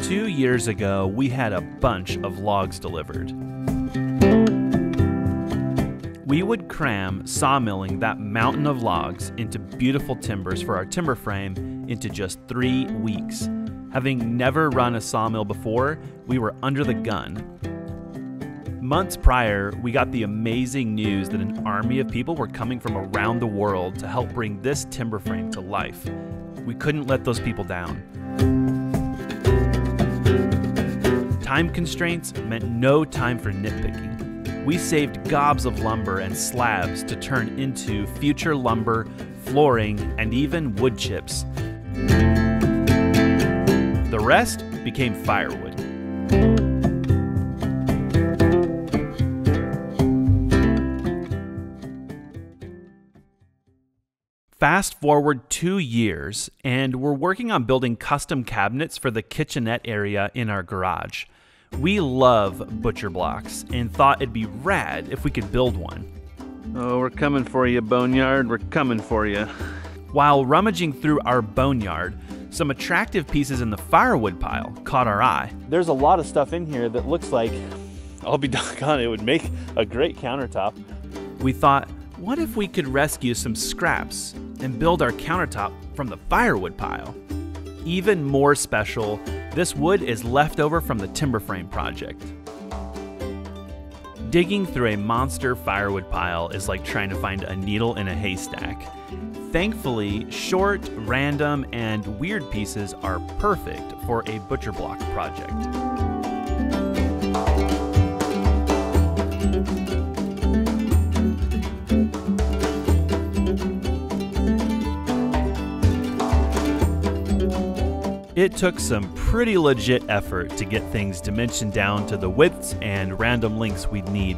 Two years ago, we had a bunch of logs delivered. We would cram sawmilling that mountain of logs into beautiful timbers for our timber frame into just 3 weeks. Having never run a sawmill before, we were under the gun. Months prior, we got the amazing news that an army of people were coming from around the world to help bring this timber frame to life. We couldn't let those people down. Time constraints meant no time for nitpicking. We saved gobs of lumber and slabs to turn into future lumber, flooring, and even wood chips. The rest became firewood. Fast forward 2 years, and we're working on building custom cabinets for the kitchenette area in our garage. We love butcher blocks and thought it'd be rad if we could build one. Oh, we're coming for you, Boneyard. We're coming for you. While rummaging through our boneyard, some attractive pieces in the firewood pile caught our eye. There's a lot of stuff in here that looks like, I'll be doggone, it would make a great countertop. We thought, what if we could rescue some scraps and build our countertop from the firewood pile? Even more special, this wood is left over from the timber frame project. Digging through a monster firewood pile is like trying to find a needle in a haystack. Thankfully, short, random, and weird pieces are perfect for a butcher block project. It took some pretty legit effort to get things dimensioned down to the widths and random lengths we'd need.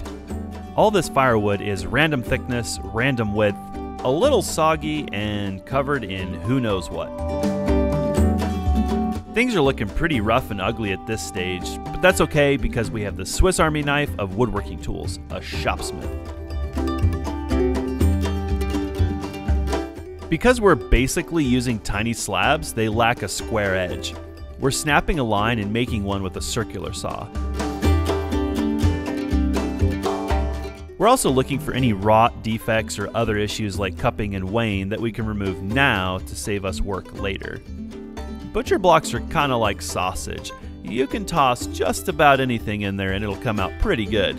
All this firewood is random thickness, random width, a little soggy, and covered in who knows what. Things are looking pretty rough and ugly at this stage, but that's okay because we have the Swiss Army knife of woodworking tools, a shopsmith. Because we're basically using tiny slabs, they lack a square edge. We're snapping a line and making one with a circular saw. We're also looking for any rot, defects, or other issues like cupping and weighing that we can remove now to save us work later. Butcher blocks are kind of like sausage. You can toss just about anything in there and it'll come out pretty good.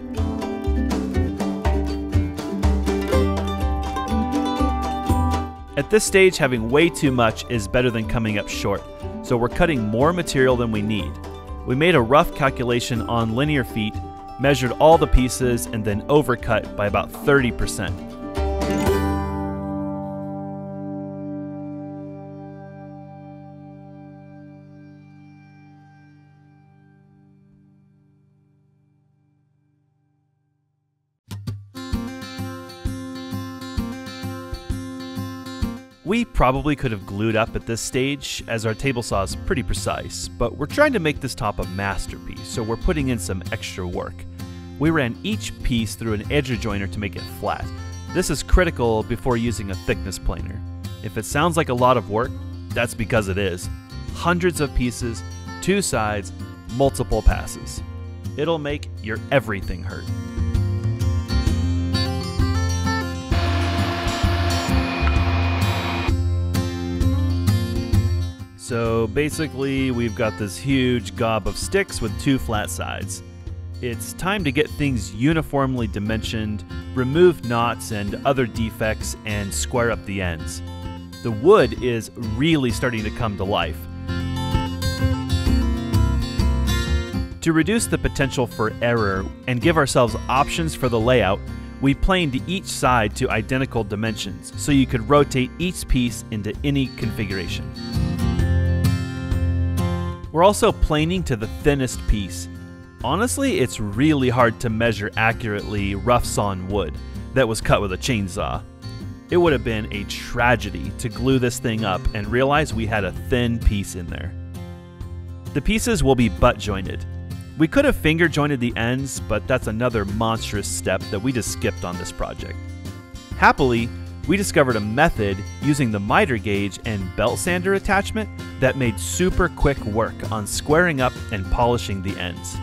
At this stage, having way too much is better than coming up short, so we're cutting more material than we need. We made a rough calculation on linear feet, measured all the pieces, and then overcut by about 30%. We probably could have glued up at this stage, as our table saw is pretty precise, but we're trying to make this top a masterpiece, so we're putting in some extra work. We ran each piece through an edge rejoiner to make it flat. This is critical before using a thickness planer. If it sounds like a lot of work, that's because it is. Hundreds of pieces, 2 sides, multiple passes. It'll make your everything hurt. So basically, we've got this huge gob of sticks with 2 flat sides. It's time to get things uniformly dimensioned, remove knots and other defects, and square up the ends. The wood is really starting to come to life. To reduce the potential for error and give ourselves options for the layout, we planed each side to identical dimensions so you could rotate each piece into any configuration. We're also planing to the thinnest piece. Honestly, it's really hard to measure accurately rough sawn wood that was cut with a chainsaw. It would have been a tragedy to glue this thing up and realize we had a thin piece in there. The pieces will be butt jointed. We could have finger jointed the ends, but that's another monstrous step that we just skipped on this project. Happily, we discovered a method using the miter gauge and belt sander attachment that made super quick work on squaring up and polishing the ends.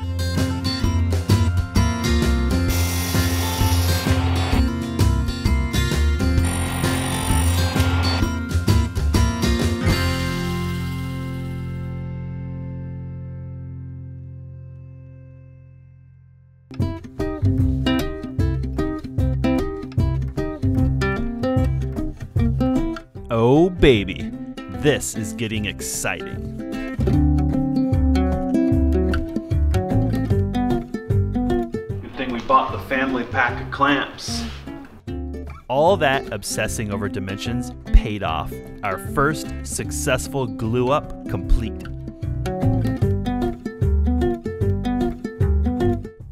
Oh baby, this is getting exciting. Good thing we bought the family pack of clamps. All that obsessing over dimensions paid off. Our first successful glue up complete.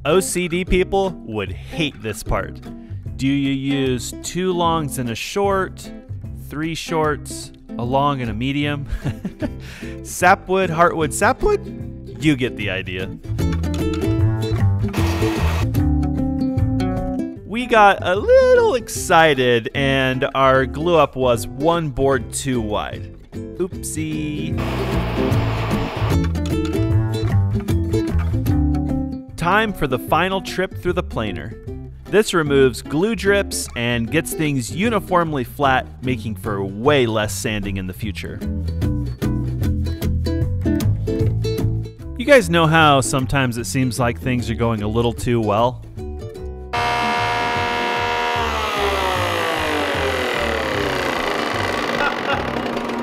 OCD people would hate this part. Do you use 2 longs and a short, 3 shorts, a long and a medium? Sapwood, heartwood, sapwood? You get the idea. We got a little excited and our glue up was 1 board too wide. Oopsie. Time for the final trip through the planer. This removes glue drips and gets things uniformly flat, making for way less sanding in the future. You guys know how sometimes it seems like things are going a little too well?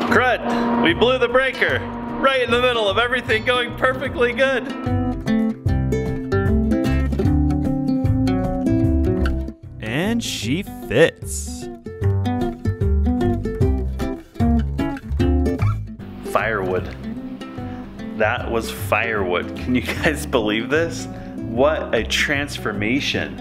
Crud! We blew the breaker! Right in the middle of everything going perfectly good! And she fits. Firewood. That was firewood. Can you guys believe this? What a transformation.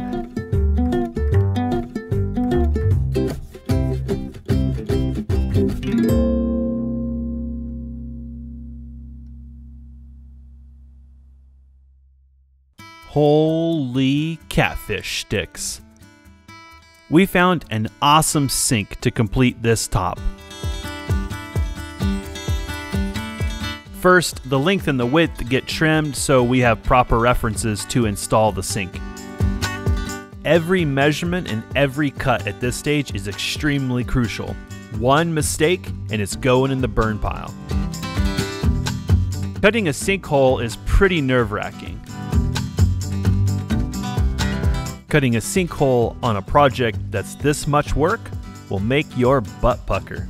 Holy catfish sticks. We found an awesome sink to complete this top. First, the length and the width get trimmed so we have proper references to install the sink. Every measurement and every cut at this stage is extremely crucial. One mistake and it's going in the burn pile. Cutting a sinkhole is pretty nerve-wracking. Cutting a sinkhole on a project that's this much work will make your butt pucker.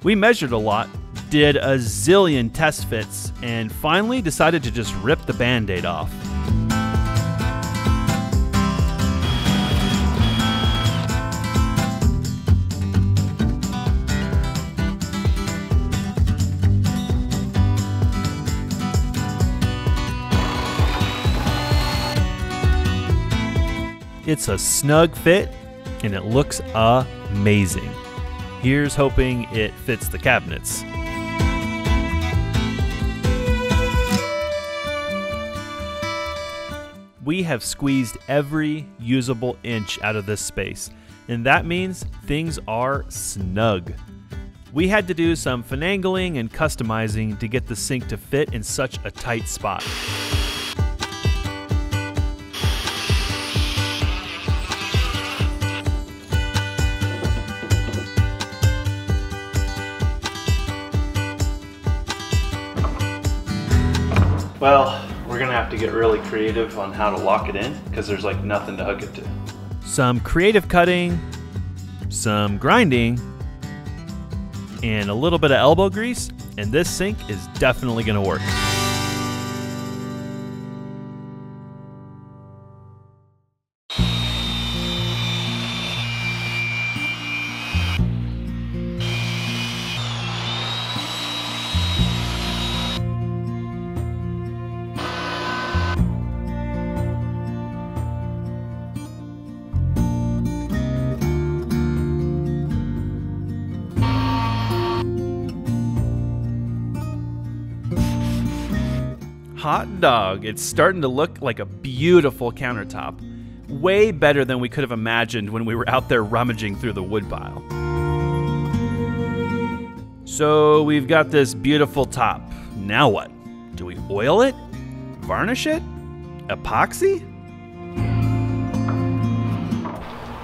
We measured a lot, did a zillion test fits, and finally decided to just rip the Band-Aid off. It's a snug fit, and it looks amazing. Here's hoping it fits the cabinets. We have squeezed every usable inch out of this space, and that means things are snug. We had to do some finagling and customizing to get the sink to fit in such a tight spot. Well, we're gonna have to get really creative on how to lock it in because there's like nothing to hook it to. Some creative cutting, some grinding, and a little bit of elbow grease, and this sink is definitely gonna work. Hot dog, it's starting to look like a beautiful countertop. Way better than we could have imagined when we were out there rummaging through the wood pile. So we've got this beautiful top. Now what? Do we oil it? Varnish it? Epoxy?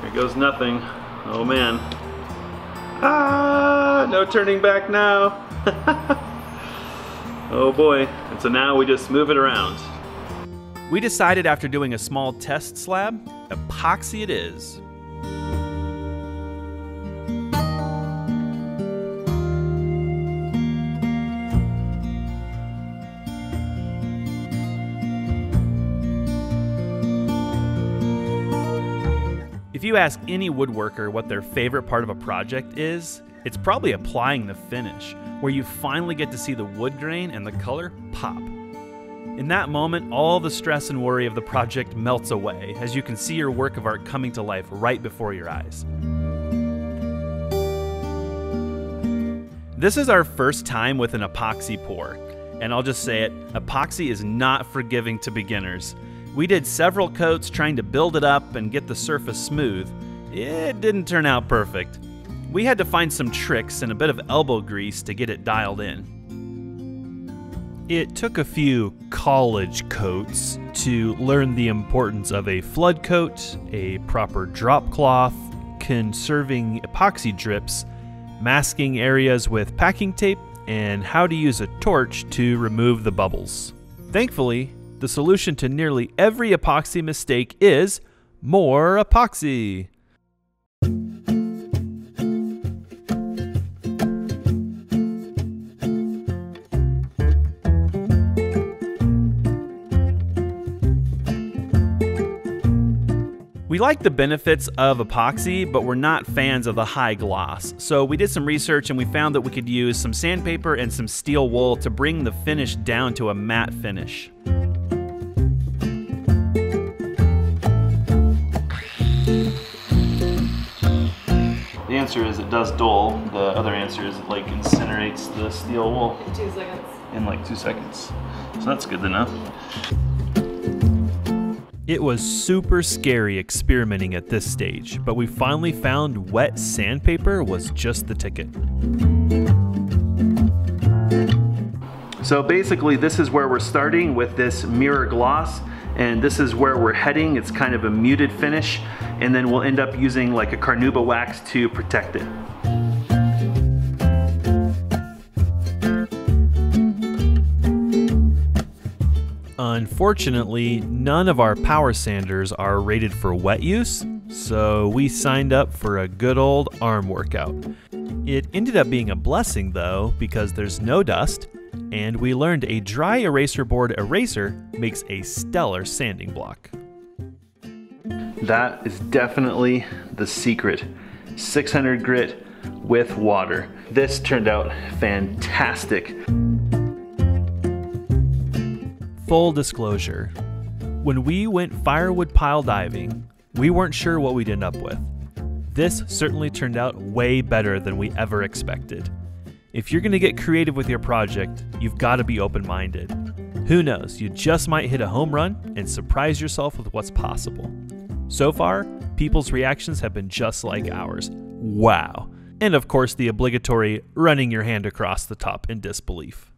Here goes nothing. Oh man. Ah, no turning back now. Oh boy. And so now we just move it around. We decided after doing a small test slab, epoxy it is. If you ask any woodworker what their favorite part of a project is, it's probably applying the finish, where you finally get to see the wood grain and the color pop. In that moment, all the stress and worry of the project melts away as you can see your work of art coming to life right before your eyes. This is our first time with an epoxy pour, and I'll just say it, epoxy is not forgiving to beginners. We did several coats trying to build it up and get the surface smooth. It didn't turn out perfect. We had to find some tricks and a bit of elbow grease to get it dialed in. It took a few college coats to learn the importance of a flood coat, a proper drop cloth, conserving epoxy drips, masking areas with packing tape, and how to use a torch to remove the bubbles. Thankfully, the solution to nearly every epoxy mistake is more epoxy. We like the benefits of epoxy, but we're not fans of the high gloss. So we did some research and we found that we could use some sandpaper and some steel wool to bring the finish down to a matte finish. The answer is it does dull. The other answer is it like incinerates the steel wool. In 2 seconds. In like 2 seconds. So that's good to know. It was super scary experimenting at this stage, but we finally found wet sandpaper was just the ticket. So basically this is where we're starting with this mirror gloss, and this is where we're heading. It's kind of a muted finish, and then we'll end up using like a carnauba wax to protect it. Unfortunately, none of our power sanders are rated for wet use, so we signed up for a good old arm workout. It ended up being a blessing though, because there's no dust, and we learned a dry eraser board eraser makes a stellar sanding block. That is definitely the secret. 600 grit with water. This turned out fantastic. Full disclosure, when we went firewood pile diving, we weren't sure what we'd end up with. This certainly turned out way better than we ever expected. If you're gonna get creative with your project, you've gotta be open-minded. Who knows, you just might hit a home run and surprise yourself with what's possible. So far, people's reactions have been just like ours. Wow. And of course the obligatory running your hand across the top in disbelief.